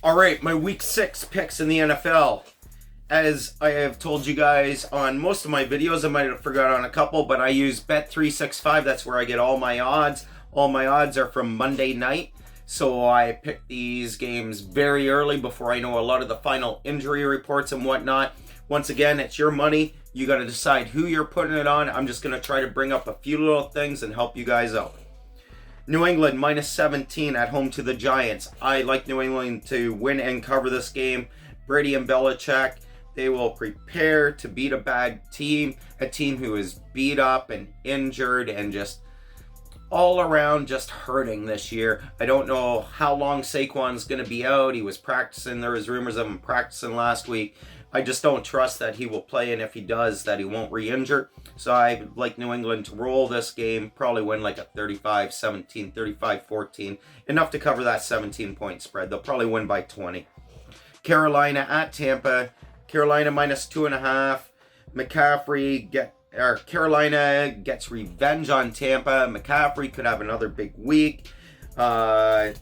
All right, my week 6 picks in the NFL. As I have told you guys on most of my videos, I might have forgot on a couple, but I use Bet365. That's where I get all my odds. All my odds are from Monday night. So I pick these games very early before I know a lot of the final injury reports and whatnot. Once again, it's your money. You got to decide who you're putting it on. I'm just going to try to bring up a few little things and help you guys out. New England minus 17 at home to the Giants. I like New England to win and cover this game. Brady and Belichick, they will prepare to beat a bad team, a team who is beat up and injured and just all around just hurting this year. I don't know how long Saquon's going to be out. He was practicing. There was rumors of him practicing last week. I just don't trust that he will play, and if he does, that he won't re-injure. So I would like New England to roll this game, probably win like a 35-17, 35-14, enough to cover that 17-point spread. They'll probably win by 20. Carolina at Tampa. Carolina minus 2.5. Carolina gets revenge on Tampa. McCaffrey could have another big week. Tampa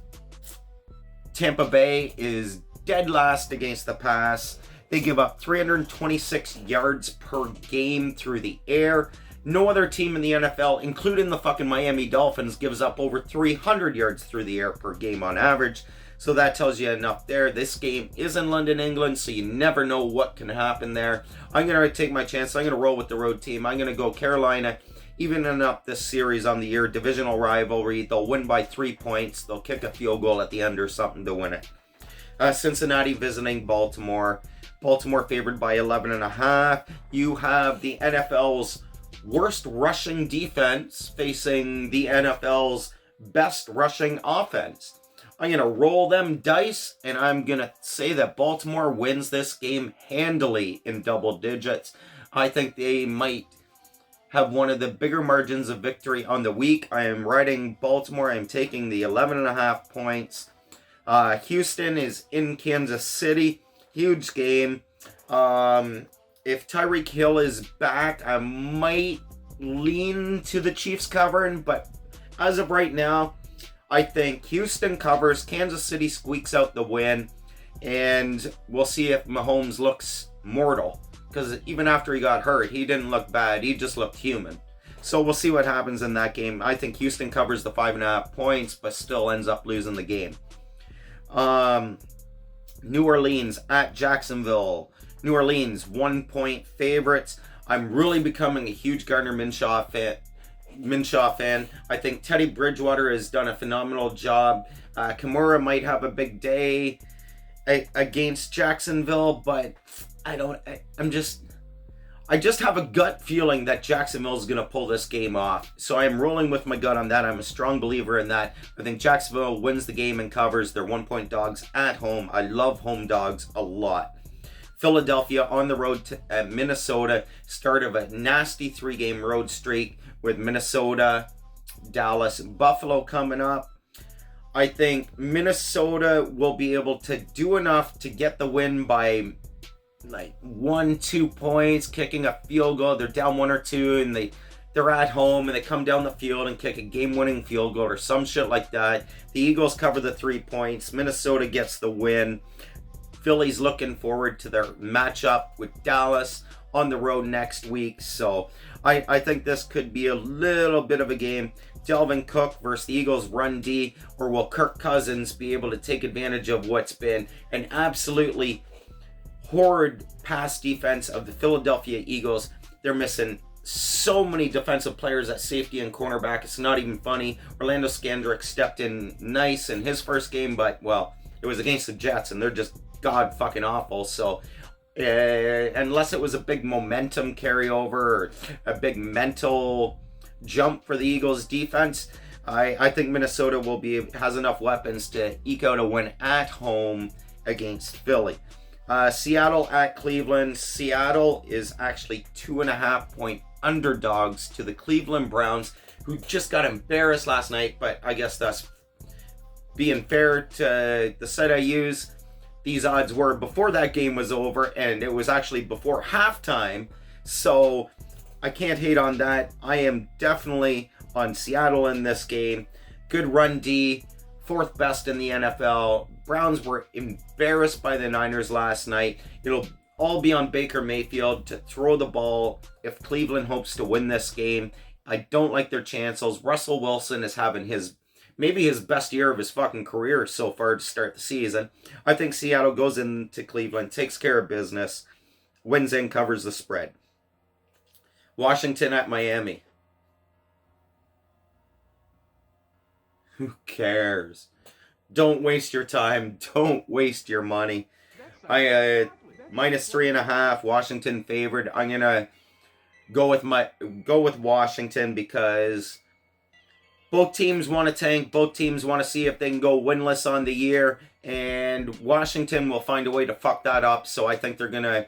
Bay is dead last against the pass. They give up 326 yards per game through the air. No other team in the NFL, including the fucking Miami Dolphins, gives up over 300 yards through the air per game on average. So that tells you enough there. This game is in London, England, so you never know what can happen there. I'm going to take my chance. I'm going to roll with the road team. I'm going to go Carolina, evening up this series on the year. Divisional rivalry. They'll win by 3 points. They'll kick a field goal at the end or something to win it. Cincinnati visiting Baltimore. Baltimore favored by 11.5. You have the NFL's worst rushing defense facing the NFL's best rushing offense. I'm going to roll them dice, and I'm going to say that Baltimore wins this game handily in double digits. I think they might have one of the bigger margins of victory on the week. I am riding Baltimore. I'm taking the 11.5 points. Houston is in Kansas City. Huge game. If Tyreek Hill is back, I might lean to the Chiefs covering, but as of right now, I think Houston covers, Kansas City squeaks out the win, and we'll see if Mahomes looks mortal. Because even after he got hurt, he didn't look bad. He just looked human. So we'll see what happens in that game. I think Houston covers the 5.5 points, but still ends up losing the game. New Orleans at Jacksonville. New Orleans, 1-point favorites. I'm really becoming a huge Gardner Minshew fan. I think Teddy Bridgewater has done a phenomenal job. Kimura might have a big day against Jacksonville, but I just have a gut feeling that Jacksonville is going to pull this game off. So I am rolling with my gut on that. I'm a strong believer in that. I think Jacksonville wins the game and covers. They're 1-point dogs at home. I love home dogs a lot. Philadelphia on the road at Minnesota. Start of a nasty 3-game road streak with Minnesota, Dallas, Buffalo coming up. I think Minnesota will be able to do enough to get the win by like 1-2 points, kicking a field goal. They're down 1 or 2 and they're at home and they come down the field and kick a game-winning field goal or some shit like that. The Eagles cover the 3 points. Minnesota gets the win. Philly's looking forward to their matchup with Dallas on the road next week. So I think this could be a little bit of a game. Dalvin Cook versus the Eagles run D, or will Kirk Cousins be able to take advantage of what's been an absolutely horrid pass defense of the Philadelphia Eagles? They're missing so many defensive players at safety and cornerback. It's not even funny. Orlando Scandrick stepped in nice in his first game, but, well, it was against the Jets, and they're just god fucking awful. So unless it was a big momentum carryover or a big mental jump for the Eagles defense, I think Minnesota has enough weapons to eke out a win at home against Philly. Seattle at Cleveland. Seattle is actually 2.5-point underdogs to the Cleveland Browns, who just got embarrassed last night, but I guess that's being fair to the site I use. These odds were before that game was over, and it was actually before halftime, so I can't hate on that. I am definitely on Seattle in this game. Good run D 4th best in the NFL. Browns were embarrassed by the Niners last night. It'll all be on Baker Mayfield to throw the ball if Cleveland hopes to win this game. I don't like their chances. Russell Wilson is having maybe his best year of his fucking career so far to start the season. I think Seattle goes into Cleveland, takes care of business, wins and covers the spread. Washington at Miami. Who cares? Don't waste your time. Don't waste your money. I -3.5. Washington favored. I'm gonna go with Washington because both teams want to tank. Both teams want to see if they can go winless on the year, and Washington will find a way to fuck that up. So I think they're gonna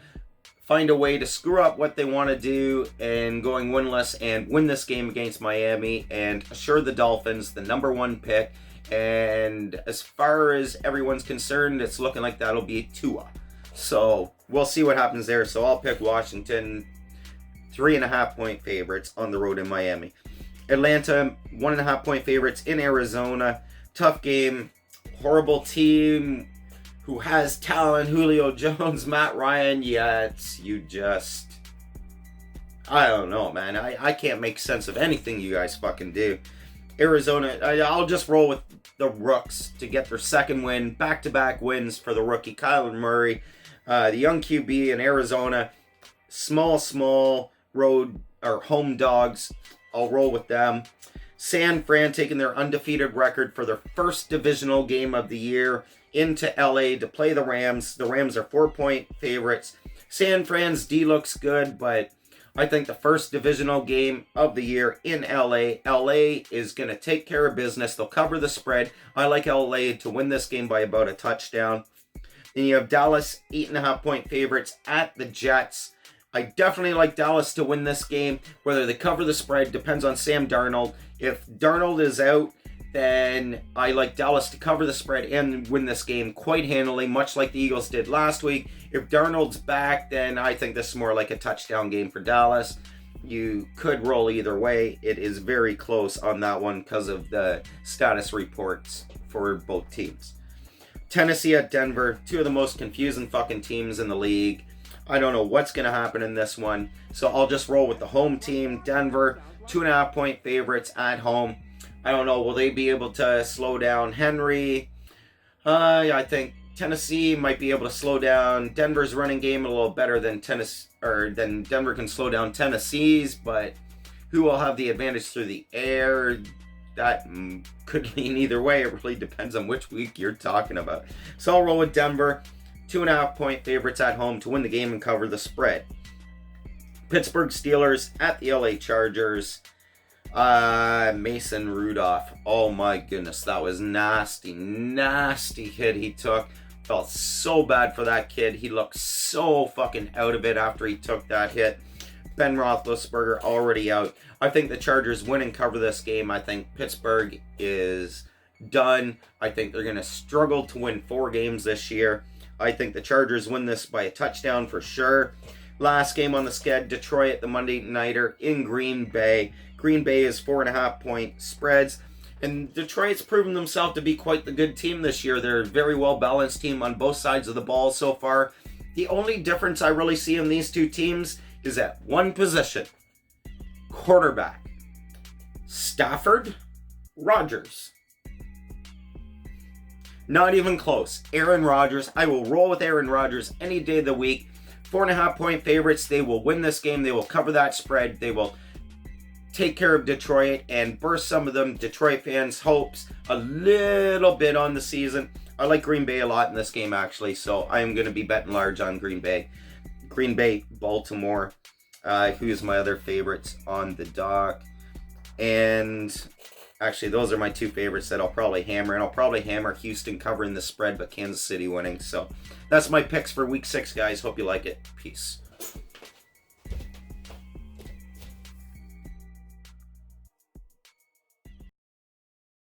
find a way to screw up what they want to do and going winless and win this game against Miami and assure the Dolphins the #1 pick. And as far as everyone's concerned, it's looking like that'll be Tua. So we'll see what happens there. So I'll pick Washington, 3.5-point favorites on the road in Miami. Atlanta, 1.5-point favorites in Arizona. Tough game. Horrible team who has talent. Julio Jones, Matt Ryan, yet you just... I don't know, man. I can't make sense of anything you guys fucking do. Arizona, I'll just roll with the Rooks to get their 2nd win. Back-to-back wins for the rookie, Kyler Murray. The young QB in Arizona. Small road or home dogs. I'll roll with them. San Fran taking their undefeated record for their first divisional game of the year into LA to play the Rams. The Rams are 4-point favorites. San Fran's D looks good, but I think the first divisional game of the year in LA. LA is going to take care of business. They'll cover the spread. I like LA to win this game by about a touchdown. Then you have Dallas, 8.5-point favorites at the Jets. I definitely like Dallas to win this game. Whether they cover the spread depends on Sam Darnold. If Darnold is out, then I like Dallas to cover the spread and win this game quite handily, much like the Eagles did last week. If Darnold's back, then I think this is more like a touchdown game for Dallas. You could roll either way. It is very close on that one because of the status reports for both teams. Tennessee at Denver, 2 of the most confusing fucking teams in the league. I don't know what's going to happen in this one, so I'll just roll with the home team. Denver, 2.5-point favorites at home. I don't know, will they be able to slow down Henry? I think Tennessee might be able to slow down Denver's running game a little better than Denver can slow down Tennessee's, but who will have the advantage through the air? That could lean either way. It really depends on which week you're talking about. So I'll roll with Denver, 2.5-point favorites at home to win the game and cover the spread. Pittsburgh Steelers at the LA Chargers. Mason Rudolph. Oh my goodness, that was nasty hit he took. Felt so bad for that kid. He looked so fucking out of it after he took that hit. Ben Roethlisberger already out. I think the Chargers win and cover this game. I think Pittsburgh is done. I think they're going to struggle to win 4 games this year. I think the Chargers win this by a touchdown for sure. Last game on the sched, Detroit, the Monday Nighter in Green Bay. Green Bay is 4.5-point spreads. And Detroit's proven themselves to be quite the good team this year. They're a very well-balanced team on both sides of the ball so far. The only difference I really see in these two teams is at one position. Quarterback. Stafford, Rodgers. Not even close. Aaron Rodgers. I will roll with Aaron Rodgers any day of the week. 4.5-point favorites. They will win this game. They will cover that spread. They will take care of Detroit and burst some of them Detroit fans' hopes a little bit on the season. I like Green Bay a lot in this game, actually, so I am going to be betting large on Green Bay. Green Bay, Baltimore. Who's my other favorites on the dock? And actually, those are my 2 favorites that I'll probably hammer. And I'll probably hammer Houston covering the spread, but Kansas City winning. So that's my picks for Week 6, guys. Hope you like it. Peace.